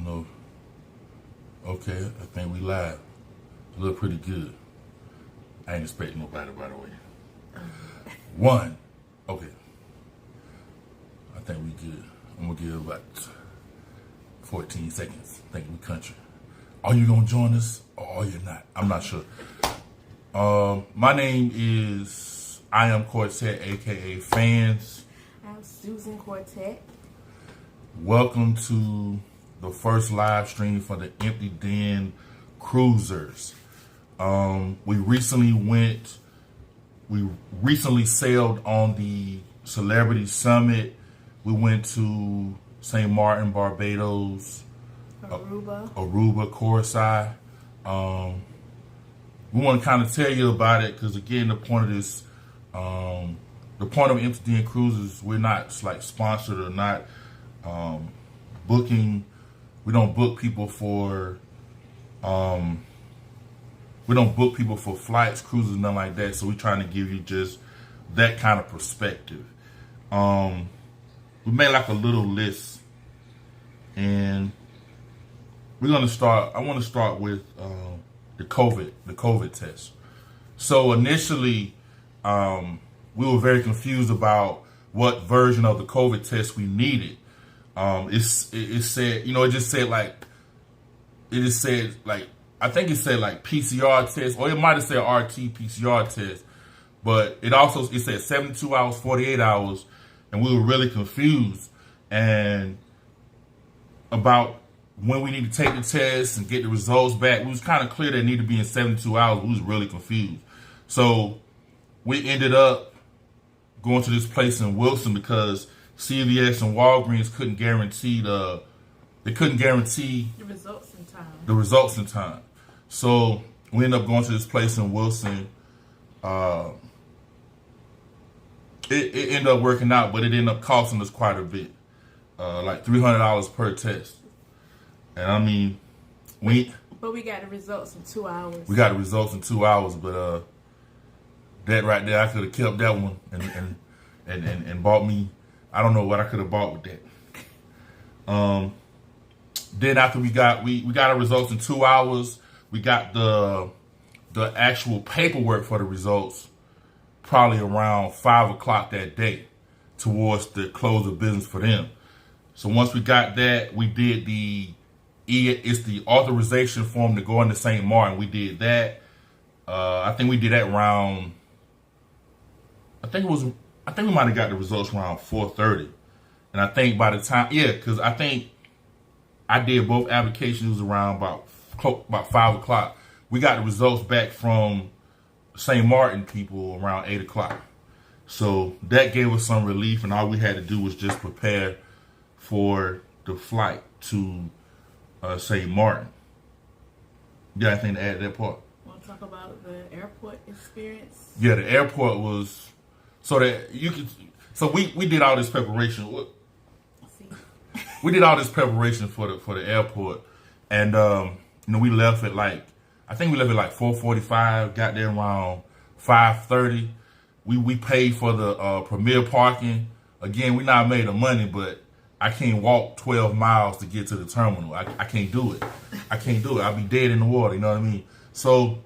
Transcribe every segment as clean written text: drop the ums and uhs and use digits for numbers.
don't know. Okay, I think we live. Look pretty good. I ain't expecting nobody, by the way. One. Okay. I think we good. I'm gonna give about 14 seconds. I think we country. Are you gonna join us or are you not? I'm not sure. My name is I Am Quartet, aka Fans. I'm Susan Quartet. Welcome to the first live stream for the Emptee Den Cruisers. We recently sailed on the Celebrity Summit. We went to St. Martin, Barbados, Aruba, Coruscant. We want to kind of tell you about it because, again, the point of this, the point of Emptee Den Cruises, we're not like sponsored or not booking. We don't book people for flights, cruises, nothing like that. So we're trying to give you just that kind of perspective. We made like a little list, and we're gonna start. I want to start with the COVID test. So initially, we were very confused about what version of the COVID test we needed. It said, it just said I think it said like PCR test, or it might have said RT PCR test, but it said 72 hours, 48 hours, and we were really confused and about when we need to take the test and get the results back. We was kind of clear that it needed to be in 72 hours. We was really confused. So we ended up going to this place in Wilson because CVS and Walgreens couldn't guarantee the results in time. So we ended up going to this place in Wilson. It ended up working out, but it ended up costing us quite a bit, like $300 per test. And I mean, but we got the results in 2 hours. We got the results in 2 hours, but that right there, I could have kept that one and bought me. I don't know what I could have bought with that. Then after we got our results in 2 hours, we got the actual paperwork for the results probably around 5 o'clock that day, towards the close of business for them. So once we got that, we did it's the authorization form to go into St. Martin. We did that. I think we did that around. I think we might have got the results around 4:30, and I think by the time, because I think I did both applications around about 5 o'clock. We got the results back from St. Martin people around 8 o'clock. So that gave us some relief, and all we had to do was just prepare for the flight to St. Martin. You got anything to add to that part? Want to talk about the airport experience? Yeah, the airport was so that you could. So we did all this preparation. We did all this preparation for the airport, and we left at like 4:45. Got there around 5:30. We paid for the premier parking. Again, we not made of money, but I can't walk 12 miles to get to the terminal. I can't do it. I'll be dead in the water. You know what I mean? So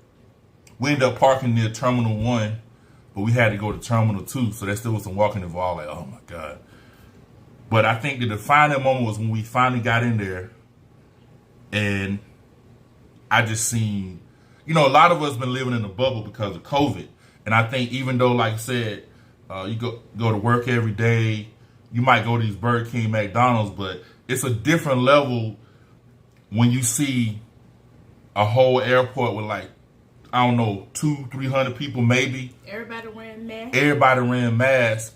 we ended up parking near Terminal 1, but we had to go to Terminal 2. So there still was some walking involved. Like, oh my God. But I think the defining moment was when we finally got in there, and I just seen, a lot of us been living in a bubble because of COVID. And I think even though, like I said, you go to work every day, you might go to these Burger King, McDonald's, but it's a different level when you see a whole airport with like, I don't know, 200-300 people maybe. Everybody wearing masks.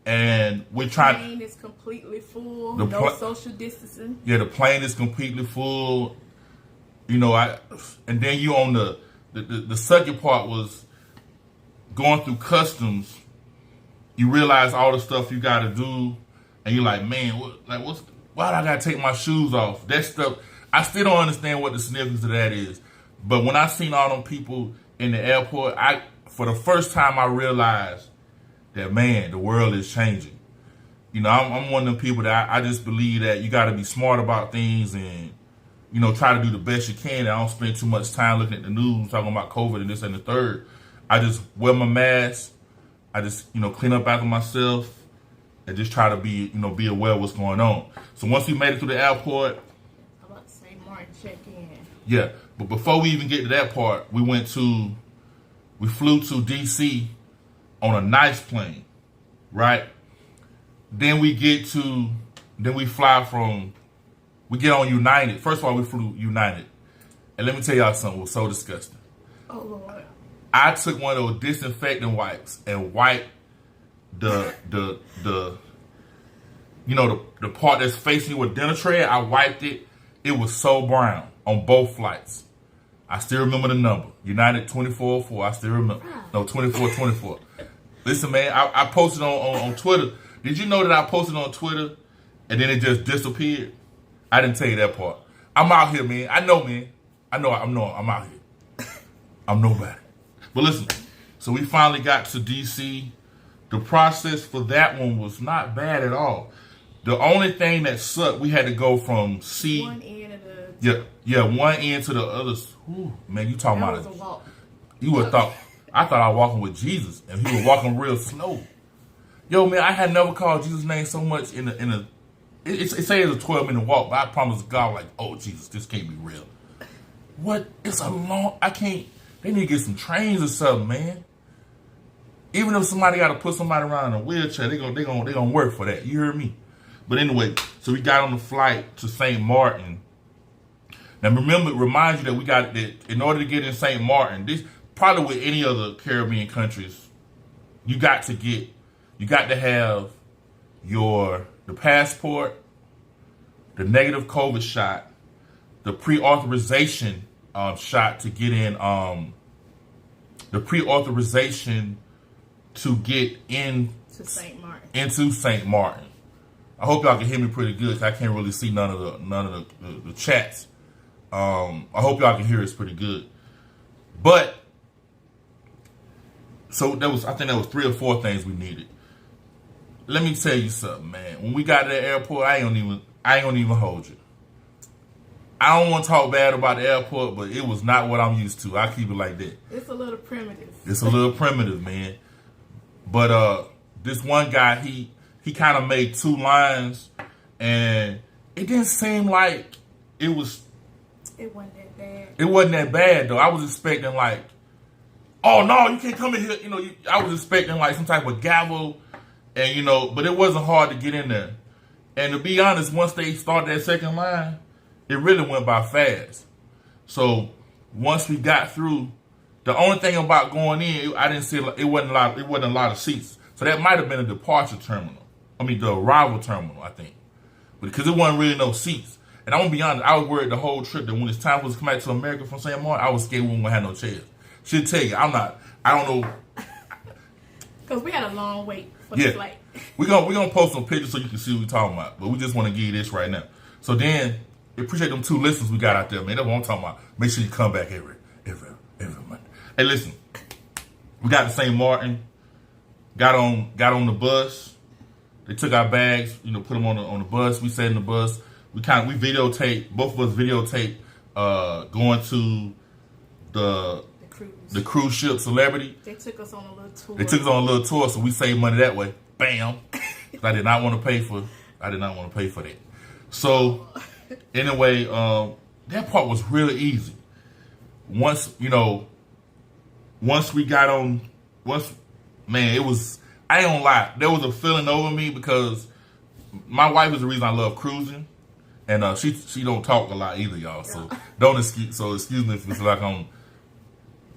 And we're trying. The plane is completely full. No social distancing. Yeah, the plane is completely full. And then you on the second part was going through customs. You realize all the stuff you got to do, and you're like, man, why do I got to take my shoes off? That stuff, I still don't understand what the significance of that is. But when I seen all them people in the airport, for the first time I realized that, man, the world is changing. I'm one of them people that I just believe that you got to be smart about things, and try to do the best you can. And I don't spend too much time looking at the news, talking about COVID and this and the third. I just wear my mask. I just, clean up after myself and just try to be aware of what's going on. So once we made it to the airport. I'm about to say, Martin, check in. Yeah, but before we even get to that part, we flew to D.C. on a nice plane, right? Then we get on United. First of all, we flew United. And let me tell y'all something, it was so disgusting. Oh, Lord. I took one of those disinfectant wipes and wiped the part that's facing you with dinner tray. I wiped it. It was so brown on both flights. I still remember the number. United 2404. I still remember. No, 2424. Listen, man, I posted on Twitter. Did you know that I posted on Twitter and then it just disappeared? I didn't tell you that part. I'm out here, man. I know, man. I'm out here. I'm nobody. But listen, so we finally got to D.C. The process for that one was not bad at all. The only thing that sucked, we had to go from one end of the... Yeah, one end to the other. Ooh, man, you talking about it. That was a walk. I thought I was walking with Jesus, and he was walking real slow. Yo, man, I had never called Jesus' name so much it say it's a 12-minute walk, but I promised God, like, oh, Jesus, this can't be real. What? It's a long... They need to get some trains or something, man. Even if somebody got to put somebody around in a wheelchair, they gonna work for that. You heard me? But anyway, so we got on the flight to St. Martin. Now remind you that we got that in order to get in St. Martin, this probably with any other Caribbean countries, you got to have the passport, the negative COVID shot, the pre-authorization shot to get in, the pre-authorization to get into St. Martin. I hope y'all can hear me pretty good because I can't really see none of the chats. I hope y'all can hear us pretty good. But so I think that was 3 or 4 things we needed. Let me tell you something, man. When we got to the airport, I ain't gonna even hold you. I don't want to talk bad about the airport, but it was not what I'm used to. I keep it like that. It's a little primitive. It's a little primitive, man. But this one guy, he kind of made 2 lines, and it didn't seem like it was. It wasn't that bad. It wasn't that bad though. I was expecting like, oh no, you can't come in here. I was expecting like some type of gavel, and but it wasn't hard to get in there. And to be honest, once they started that second line, it really went by fast. So once we got through, the only thing about going in, I didn't see it wasn't a lot of seats. So that might have been a departure terminal. I mean the arrival terminal, I think, because it wasn't really no seats. And I'm gonna be honest, I was worried the whole trip that when it's time for us to come back to America from St. Martin, I was scared we wouldn't have no chairs. She'll tell you, I don't know. Because we had a long wait for the flight. We're gonna post some pictures so you can see what we're talking about. But we just want to give you this right now. So then, appreciate them 2 listeners we got out there, man. That's what I'm talking about. Make sure you come back every month. Hey, listen, we got to St. Martin, got on the bus. They took our bags, put them on the bus. We sat in the bus. We videotaped, both of us videotaped going to the cruise ship Celebrity. They took us on a little tour. So we saved money that way. Bam. I did not want to pay for that. So anyway, that part was really easy. Once we got on, man, it was, I ain't gonna lie, there was a feeling over me because my wife is the reason I love cruising. And she don't talk a lot either, y'all. So excuse me if it's like I'm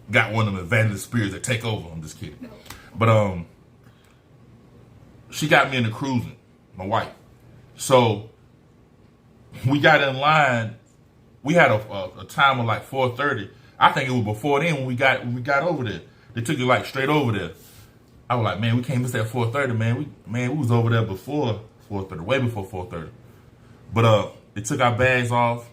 got one of them evangelist spirits that take over. I'm just kidding. But she got me into cruising, my wife. So we got in line. We had a time of like 4:30. I think it was before then when we got over there. They took it like straight over there. I was like, man, we can't miss that 4:30, man. We was over there before 4:30, way before 4:30. But they took our bags off.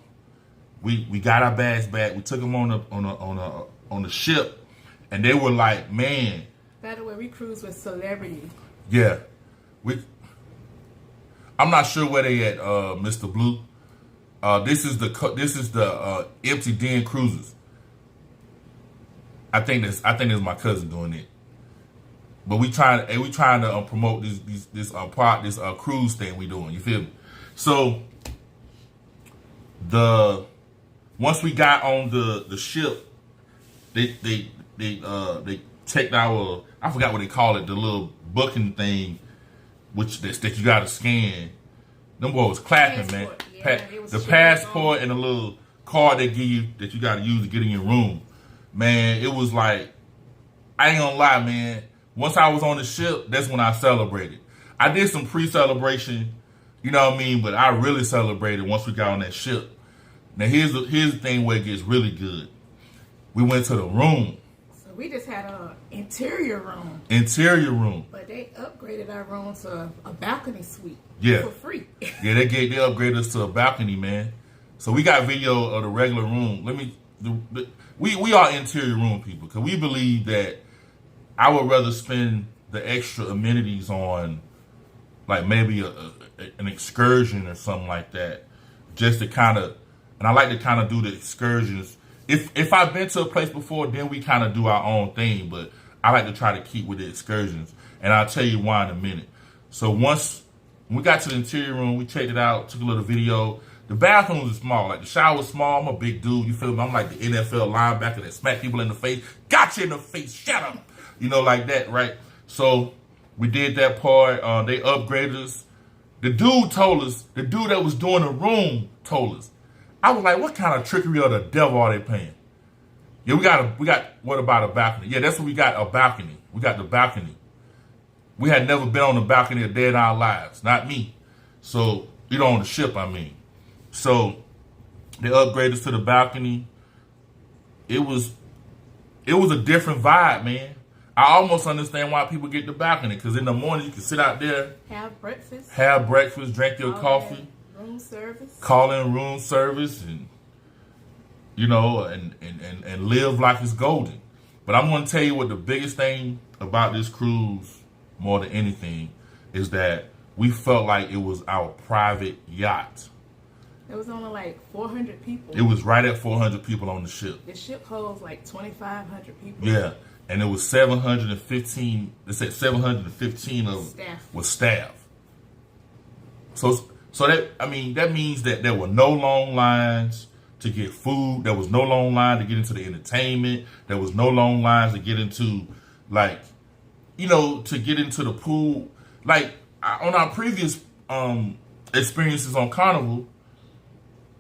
We got our bags back. We took them on the ship, and they were like, man. By the way, we cruised with Celebrity. Yeah, I'm not sure where they at, Mr. Blue. This is the Emptee Den cruises. I think it's my cousin doing it. But we trying to promote this cruise thing we doing. You feel me? So once we got on the ship, they checked our, I forgot what they call it, the little booking thing, that you gotta scan. Them boys was clapping, man. The passport and the little card they give you that you gotta use to get in your room. Man, it was like, I ain't gonna lie, man. Once I was on the ship, that's when I celebrated. I did some pre-celebration, you know what I mean? But I really celebrated once we got on that ship. Now here's the thing where it gets really good. We went to the room. So we just had an interior room. Interior room. But they upgraded our room to a balcony suite. Yeah. For free. Yeah, they upgraded us to a balcony, man. So we got video of the regular room. We are interior room people because we believe that I would rather spend the extra amenities on, like, maybe an excursion or something like that, just to kind of, and I like to kind of do the excursions. If I've been to a place before, then we kind of do our own thing, but I like to try to keep with the excursions, and I'll tell you why in a minute. So once we got to the interior room, we checked it out, took a little video. The bathrooms are small, like the shower's small. I'm a big dude, you feel me? I'm like the NFL linebacker that smack people in the face. Got you in the face, shut up. You know, like that, right? So we did that part. They upgraded us. The dude that was doing the room told us. I was like, what kind of trickery of the devil are they playing? Yeah, we got, what about a balcony? Yeah, that's what we got, a balcony. We got the balcony. We had never been on the balcony a day in our lives. Not me. So, you know, on the ship, I mean. So, they upgraded us to the balcony. It was a different vibe, man. I almost understand why people get the balcony, because in the morning you can sit out there, have breakfast, drink your coffee, room service, call in room service, and you know, and live like it's golden. But I'm going to tell you what the biggest thing about this cruise, more than anything, is that we felt like it was our private yacht. It was only like 400 people. It was right at 400 people on the ship. The ship holds like 2,500 people. Yeah. And it was 715, they said 715 of staff. Was staff. So that, I mean, that means that there were no long lines to get food. There was no long line to get into the entertainment. There was no long lines to get into, like, you know, to get into the pool. Like, on our previous experiences on Carnival,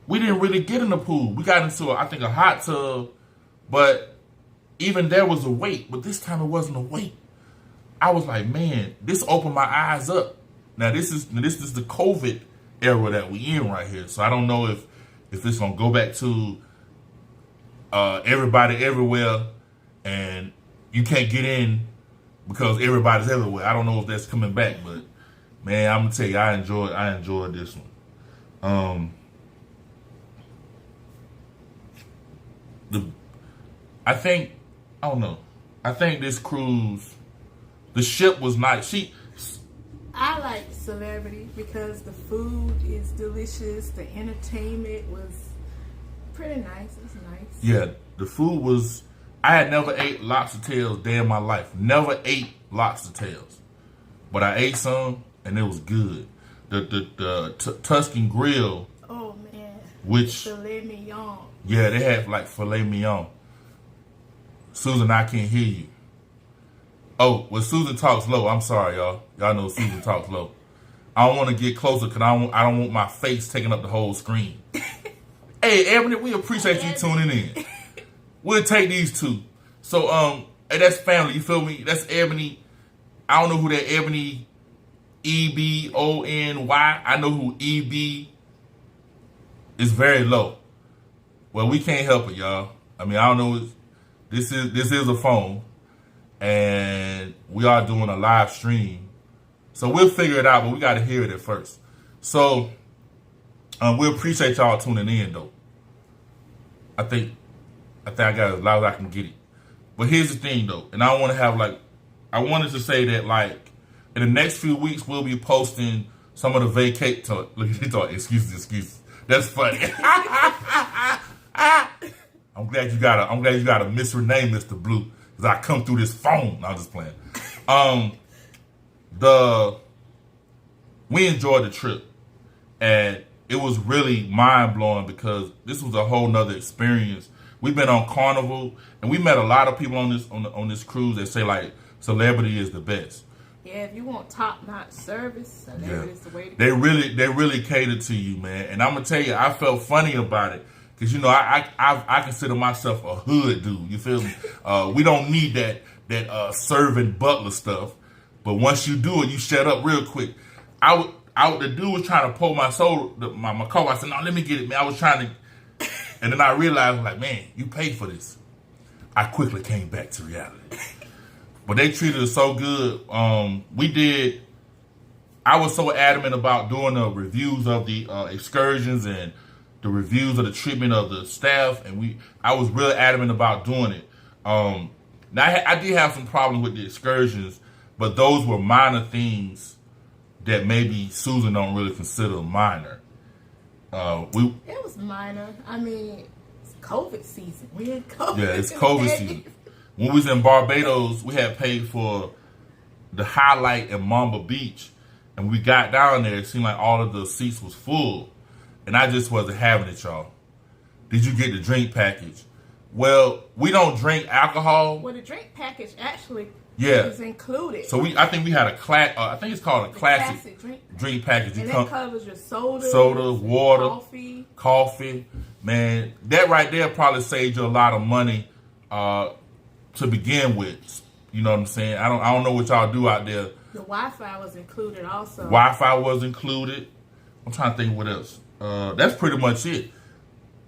we didn't really get in the pool. We got into, I think, a hot tub, but even there was a wait, but this time it wasn't a wait. I was like, man, this opened my eyes up. Now this is the COVID era that we in right here. So I don't know if it's gonna go back to everybody everywhere and you can't get in because everybody's everywhere. I don't know if that's coming back, but man, I'm gonna tell you, I enjoyed this one. I think this cruise, the ship was nice. I like Celebrity because the food is delicious. The entertainment was pretty nice. It was nice. Yeah, the food was, I had never ate lobster tails day in my life. Never ate lobster tails. But I ate some and it was good. The Tuscan Grill. Oh man. Which, filet mignon. Yeah, they had like filet mignon. Susan, I can't hear you. Oh, when Susan talks low, I'm sorry, y'all. Y'all know Susan talks low. I don't want to get closer because I don't want my face taking up the whole screen. Hey, Ebony, we appreciate you tuning in. We'll take these two. So, hey, that's family, you feel me? That's Ebony. I don't know who that Ebony, E-B-O-N-Y. I know who E-B is very low. Well, we can't help it, y'all. I mean, I don't know. This is a phone, and we are doing a live stream, so we'll figure it out. But we got to hear it at first. So we appreciate y'all tuning in, though. I think I got as loud as I can get it. But here's the thing, though, and I want to have I wanted to say that in the next few weeks we'll be posting some of the excuses. That's funny. I'm glad you got a Mr. name, Mr. Blue, because I come through this phone. No, I'm just playing. We enjoyed the trip, and it was really mind blowing because this was a whole nother experience. We've been on Carnival, and we met a lot of people on this cruise that say like Celebrity is the best. Yeah, if you want top notch service, Celebrity is the way to go. They really cater to you, man. And I'm gonna tell you, I felt funny about it. Cause you know I consider myself a hood dude. You feel me? We don't need that serving butler stuff. But once you do it, you shut up real quick. The dude was trying to pull my my car. I said, no, let me get it, man. I was trying to, and then I realized, like, man, you paid for this. I quickly came back to reality. But they treated us so good. I was so adamant about doing the reviews of the excursions and the reviews of the treatment of the staff, and I was really adamant about doing it. Now I did have some problems with the excursions, but those were minor things that maybe Susan don't really consider minor. It was minor. I mean, it's COVID season. We in COVID. Yeah, it's COVID season. When we was in Barbados, we had paid for the Highlight in Mamba Beach, and we got down there. It seemed like all of the seats was full. And I just wasn't having it, y'all. Did you get the drink package? Well, we don't drink alcohol. Well, the drink package actually is included. So I think we had I think it's called a classic drink package. And that covers your soda, water, coffee. Man, that right there probably saved you a lot of money to begin with. You know what I'm saying? I don't know what y'all do out there. The Wi-Fi was included also. Wi-Fi was included. I'm trying to think what else. That's pretty much it.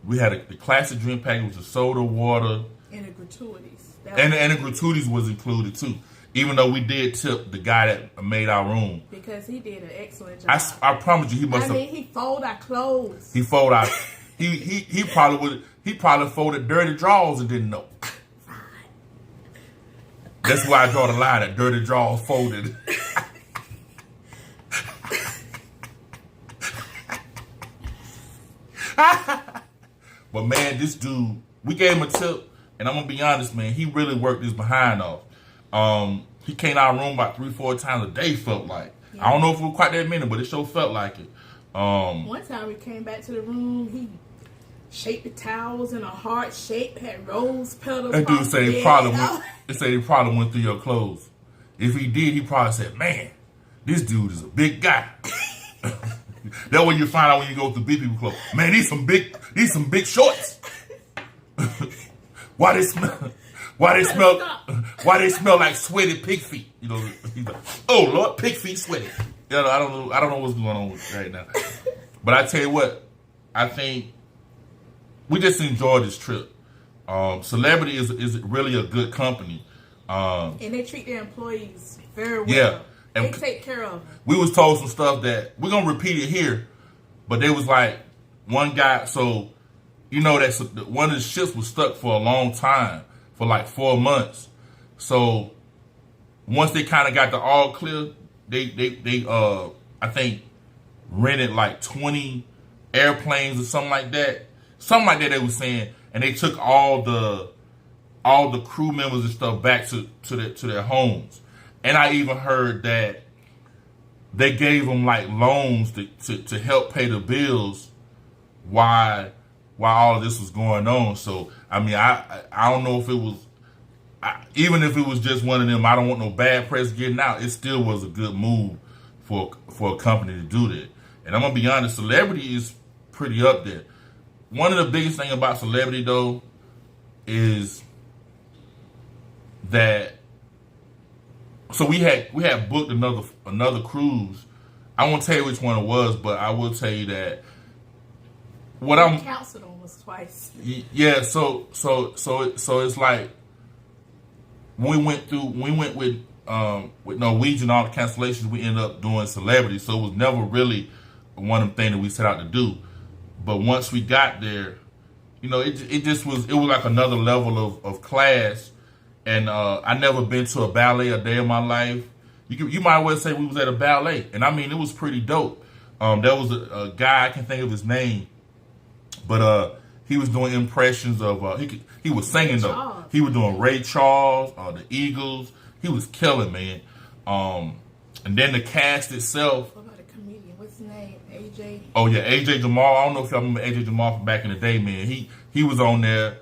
We had the classic drink package with the soda, water, and the gratuities. And the gratuities was included too. Even though we did tip the guy that made our room because he did an excellent job. I promise you, he must have. He folded our clothes. He folded our. he probably folded dirty drawers and didn't know. That's why I draw the line at dirty drawers folded. But man, this dude, we gave him a tip, and I'm gonna be honest, man, he really worked his behind off. He came to our room about 3-4 times a day, felt like. Yeah. I don't know if it was quite that many, but it sure felt like it. One time we came back to the room, he shaped the towels in a heart shape, had rose petals. That dude said he probably went through your clothes. If he did, he probably said, man, this dude is a big guy. That's when you find out when you go through big people clothes. Man, these some big shorts. Why they smell like sweaty pig feet? You know, he's like, oh Lord, pig feet sweaty. You know, I don't know what's going on right now. But I tell you what, I think we just enjoyed this trip. Celebrity is really a good company. And they treat their employees very well. Yeah. And they take care of them. We was told some stuff that we're gonna repeat it here, but they was like one guy. So you know that one of the ships was stuck for a long time, for like 4 months. So once they kind of got the all clear, they I think rented like 20 airplanes or something like that. Something like that they were saying, and they took all the crew members and stuff back to their homes. And I even heard that they gave them like loans to help pay the bills while all of this was going on. So I mean, I don't know if it was, even if it was just one of them, I don't want no bad press getting out. It still was a good move for a company to do that. And I'm gonna be honest, Celebrity is pretty up there. One of the biggest thing about Celebrity though is that. So we had booked another cruise. I won't tell you which one it was, but I will tell you that what I'm counseled on was twice. Yeah, so it's like when we went with Norwegian, all the cancellations, we ended up doing Celebrity. So it was never really one of the things that we set out to do. But once we got there, you know, it was like another level of class. And I never been to a ballet a day in my life. You might well say we was at a ballet. And I mean, it was pretty dope. There was a guy, I can't think of his name. But he was doing impressions of he was singing though. He was doing Ray Charles, the Eagles. He was killing, man. And then the cast itself. What about a comedian? What's his name? AJ. Oh yeah, AJ Jamal. I don't know if y'all remember AJ Jamal from back in the day, man. He was on there.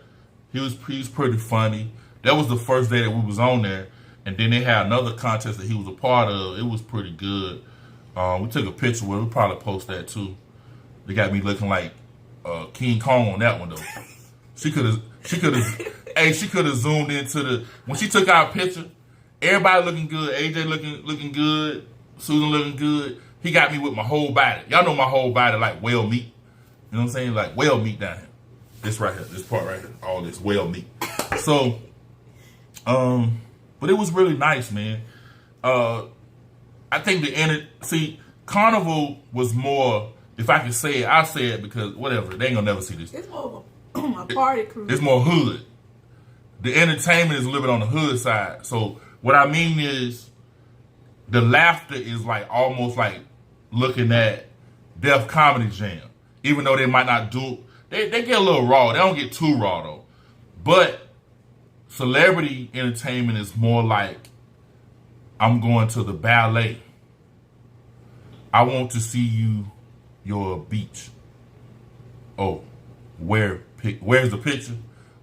He was pretty funny. That was the first day that we was on there. And then they had another contest that he was a part of. It was pretty good. We took a picture with it. We'll probably post that too. They got me looking like King Kong on that one though. She could have zoomed into when she took our picture. Everybody looking good. AJ looking good. Susan looking good. He got me with my whole body. Y'all know my whole body like whale meat. You know what I'm saying? Like whale meat down here. This right here. This part right here. All this whale meat. So, but it was really nice, man. I think Carnival was more, if I can say it, I'll say it because whatever. They ain't gonna never see this. It's more of a party cruise. It's more hood. The entertainment is a little bit on the hood side. So what I mean is the laughter is like almost like looking at Def Comedy Jam. Even though they might not do, they get a little raw. They don't get too raw though. But celebrity entertainment is more like I'm going to the ballet. I want to see your beach. Oh, where's the picture?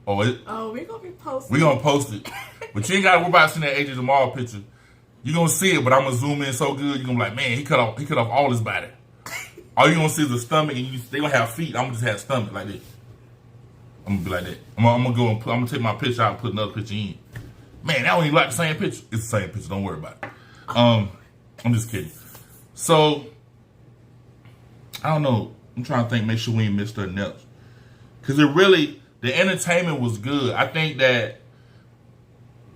Oh, we're gonna be posting. We're gonna post it. But you ain't gotta worry about seeing that AJ Jamal picture. You're gonna see it, but I'm gonna zoom in so good, you're gonna be like, man, he cut off all his body. All you're gonna see is the stomach, and they gonna have feet. I'm gonna just have stomach like this. I'm gonna be like that. I'm gonna take my picture out and put another picture in. Man, that don't even like the same picture. It's the same picture. Don't worry about it. I'm just kidding. So, I don't know. I'm trying to think. Make sure we ain't missed nothing else. Because the entertainment was good. I think that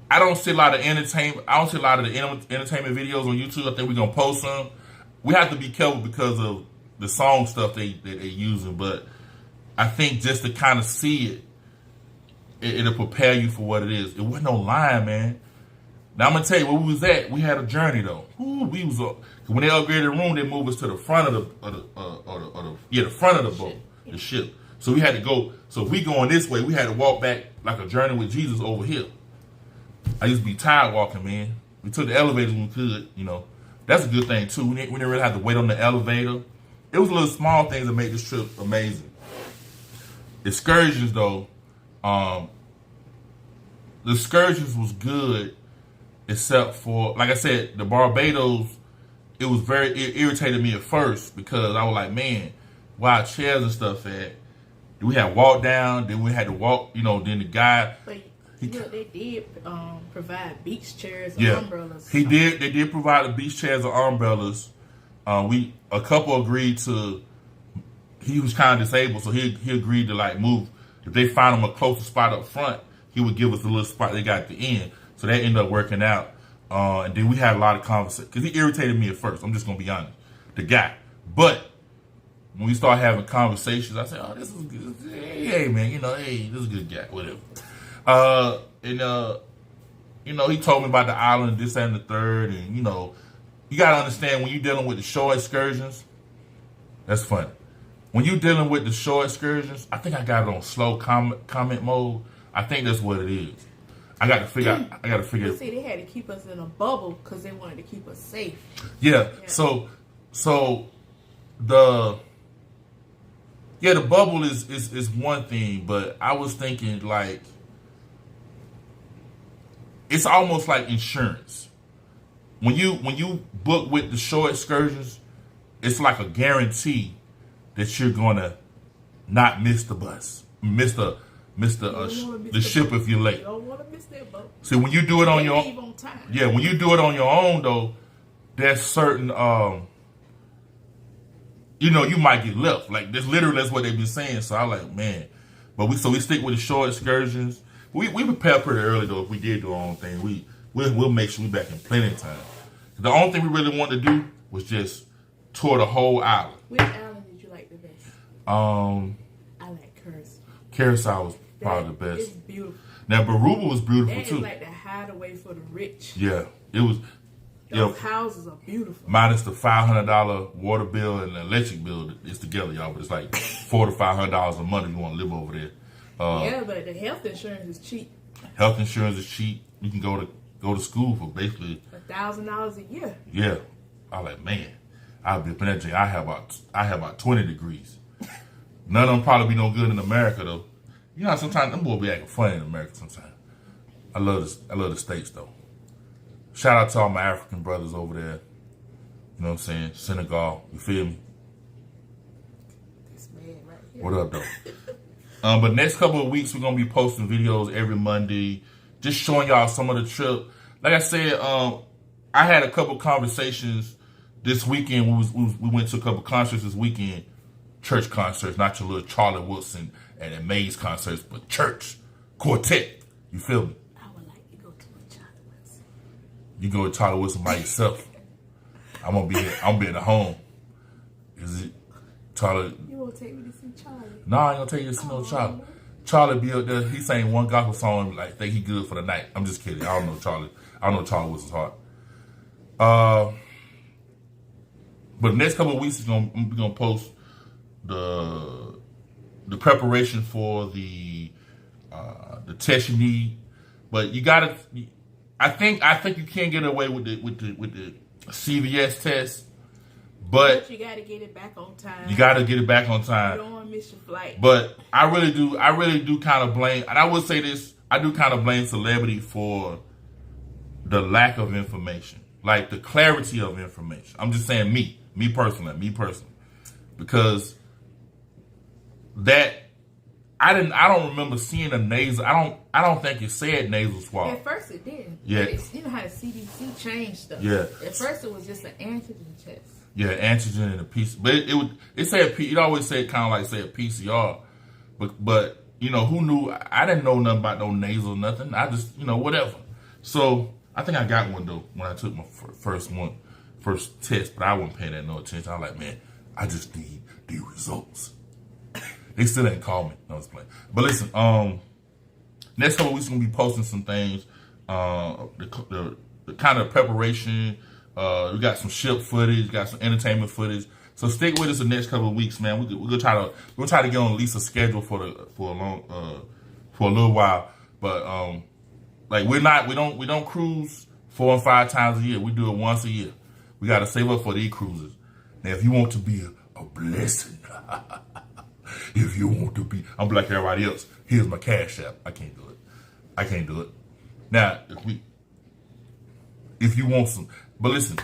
I don't see a lot of entertainment. I don't see a lot of the entertainment videos on YouTube. I think we're gonna post some. We have to be careful because of the song stuff they're using. But I think just to kind of see it'll prepare you for what it is. It wasn't no line, man. Now I'm gonna tell you where we was at. We had a journey though. Ooh, we was when they upgraded the room, they moved us to the front of the front of the boat, the ship. So we had to go. So if we going this way, we had to walk back like a journey with Jesus over here. I used to be tired walking, man. We took the elevator when we could, you know. That's a good thing too. We didn't really have to wait on the elevator. It was little small things that made this trip amazing. Excursions though, the excursions was good, except for, like I said, the Barbados. It irritated me at first because I was like, man, why chairs and stuff at? We had walk down, then we had to walk, you know, then the guy. But they did provide beach chairs and umbrellas. They did provide the beach chairs and umbrellas. A couple agreed to, he was kind of disabled, so he agreed to like move. If they find him a closer spot up front, he would give us a little spot they got at the end. So that ended up working out. And then we had a lot of conversation because he irritated me at first. I'm just gonna be honest, the guy. But when we started having conversations, I said, "Oh, this is good. Hey, man, you know, hey, this is a good guy, whatever." You know, he told me about the island, this and the third, and you know, you gotta understand when you're dealing with the shore excursions. That's funny. When you're dealing with the shore excursions, I think I got it on slow comment mode. I think that's what it is. I got to figure. See, they had to keep us in a bubble because they wanted to keep us safe. Yeah. So the bubble is one thing, but I was thinking like it's almost like insurance. When you book with the shore excursions, it's like a guarantee that you're gonna not miss the bus, miss the ship if you're late. You don't want to miss that boat. See, when you do it on your own, on time. Yeah, when you do it on your own though, there's certain you know, you might get left. Like that's what they've been saying. So I like, man, but we stick with the short excursions. We prepare pretty early though. If we did do our own thing, we'll make sure we back in plenty of time. The only thing we really wanted to do was just tour the whole island. Which island did you like the best? I like Curacao. Curacao was probably the best. It's beautiful. Now Baruba was beautiful that too. That is like the hideaway for the rich. Yeah, it was. Those houses are beautiful. Minus the $500 water bill and the electric bill, it's together, y'all. But it's like $400 to $500 a month if you want to live over there. Yeah, but the health insurance is cheap. Health insurance is cheap. You can go to school for basically $1,000 a year. Yeah, I was like, man, I'll be up in that jail. I have about 20 degrees. None of them probably be no good in America though. You know, sometimes them boys be acting funny in America. Sometimes I love the States though. Shout out to all my African brothers over there. You know what I'm saying? Senegal, you feel me? This man right here. What up though? But next couple of weeks we're gonna be posting videos every Monday, just showing y'all some of the trip. Like I said, I had a couple conversations this weekend. We went to a couple concerts this weekend, church concerts, not your little Charlie Wilson and Mays concerts, but church quartet. You feel me? I would like to go to a Charlie Wilson. You go to Charlie Wilson by yourself. I'm gonna be at home. Is it Charlie? You won't take me to see Charlie? No, I ain't gonna take you to see no Charlie. Charlie be up there. He sang one gospel song, like think he good for the night. I'm just kidding. I don't know Charlie. I don't know Charlie Wilson's heart. But the next couple of weeks we're gonna post the preparation for the test you need. But you gotta. I think you can't get away with the CVS test. But you gotta get it back on time. You gotta get it back on time. You don't want to miss your flight. But I really do kind of blame, and I would say this, I do kind of blame celebrity for the lack of information, like the clarity of information. I'm just saying me personally, because that I don't remember seeing a nasal. I don't think it said nasal swab. At first it did. Yeah. You know how the CDC changed stuff. Yeah. At first it was just an antigen test. Yeah, antigen and a PCR. But it always said kind of like say a PCR. But you know, who knew? I didn't know nothing about no nasal, nothing. I just, whatever. So I think I got one though when I took my first test, but I wasn't paying that no attention. I was like, man, I just need the results. They still ain't call me. No, I was playing. But listen, next couple weeks we're gonna be posting some things. The kind of preparation. We got some ship footage, got some entertainment footage. So stick with us the next couple of weeks, man. We're gonna try to get on at least a schedule for a little while. But like we don't cruise 4 and 5 times a year. We do it once a year. We gotta save up for these cruises. Now, if you want to be a blessing, if you want to be, I'm like everybody else. Here's my cash app. I can't do it. Now, if you want some. But listen,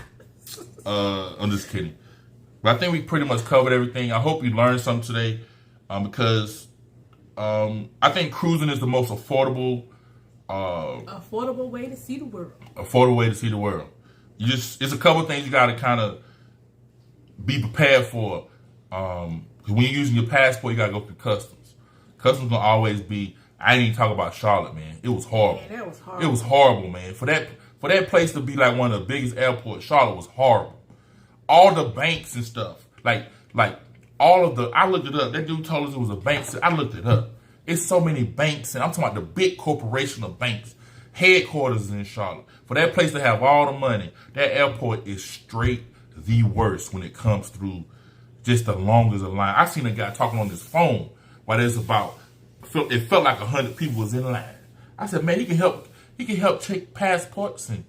I'm just kidding. But I think we pretty much covered everything. I hope you learned something today, because I think cruising is the most affordable way to see the world. Affordable way to see the world. It's a couple things you got to kind of be prepared for. Because when you're using your passport, you got to go through customs. Customs gonna always be. I didn't even talk about Charlotte, man. It was horrible. Man, that was horrible. It was horrible, man. For that place to be like one of the biggest airports, Charlotte was horrible. All the banks and stuff, like all of the, I looked it up. That dude told us it was a bank. So I looked it up. It's so many banks, and I'm talking about the big corporation of banks, headquarters in Charlotte. For that place to have all the money, that airport is straight the worst when it comes through just the longest of line. I seen a guy talking on his phone while there's it felt like 100 people was in line. I said, man, he can help check passports, and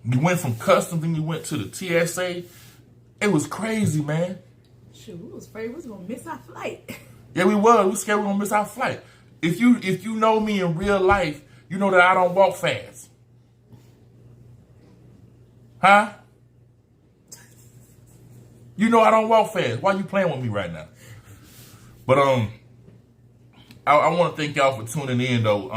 you went from customs and you went to the TSA. It was crazy, man. Shoot, we was afraid we was gonna miss our flight. Yeah, we was. We scared we were gonna miss our flight. If you know me in real life, you know that I don't walk fast. Huh? You know I don't walk fast. Why you playing with me right now? But I want to thank y'all for tuning in though.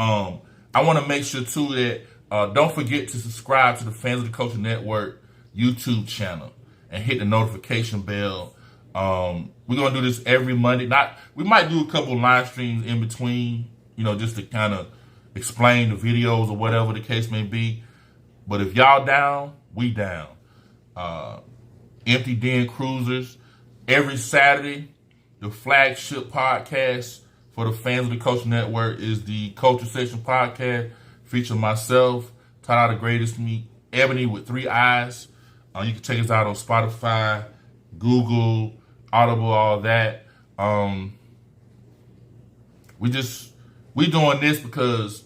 I want to make sure too that don't forget to subscribe to the Fans of the Culture Network YouTube channel and hit the notification bell. We're gonna do this every Monday. We might do a couple live streams in between, just to kind of explain the videos or whatever the case may be. But if y'all down, we down. Emptee Den Cruisers every Saturday. The flagship podcast for the Fans of the Culture Network is the Culture Section Podcast, featuring myself, Tyler the Greatest Me, Ebony with 3 eyes. You can check us out on Spotify, Google, Audible, all that. We doing this because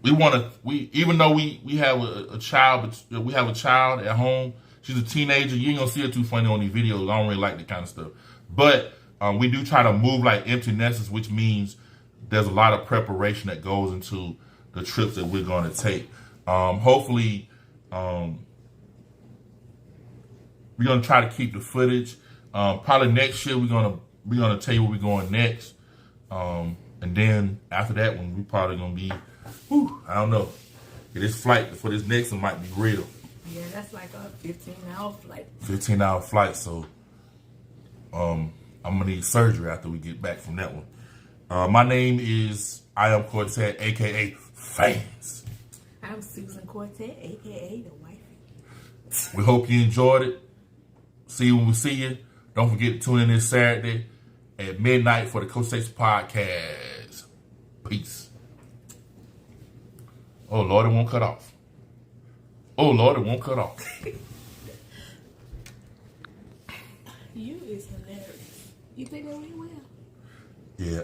even though we have a child, but we have a child at home. She's a teenager. You ain't gonna see her too funny on these videos. I don't really like that kind of stuff. But we do try to move like empty nesters, which means there's a lot of preparation that goes into the trips that we're going to take. Hopefully, we're going to try to keep the footage. Probably next year we're gonna tell you where we're going next. And then after that one, we probably gonna be, I don't know. This flight for this next one might be real. Yeah, that's like a 15-hour flight. 15-hour flight. So, I'm gonna need surgery after we get back from that one. My name is I am Quartet, aka Fans. I'm Susan Quartet, aka the wifey. We hope you enjoyed it. See you when we see you. Don't forget to tune in this Saturday at midnight for the Coach States podcast. Peace. Oh Lord, it won't cut off. Oh Lord, it won't cut off. You is hilarious. You think that went well? Yeah.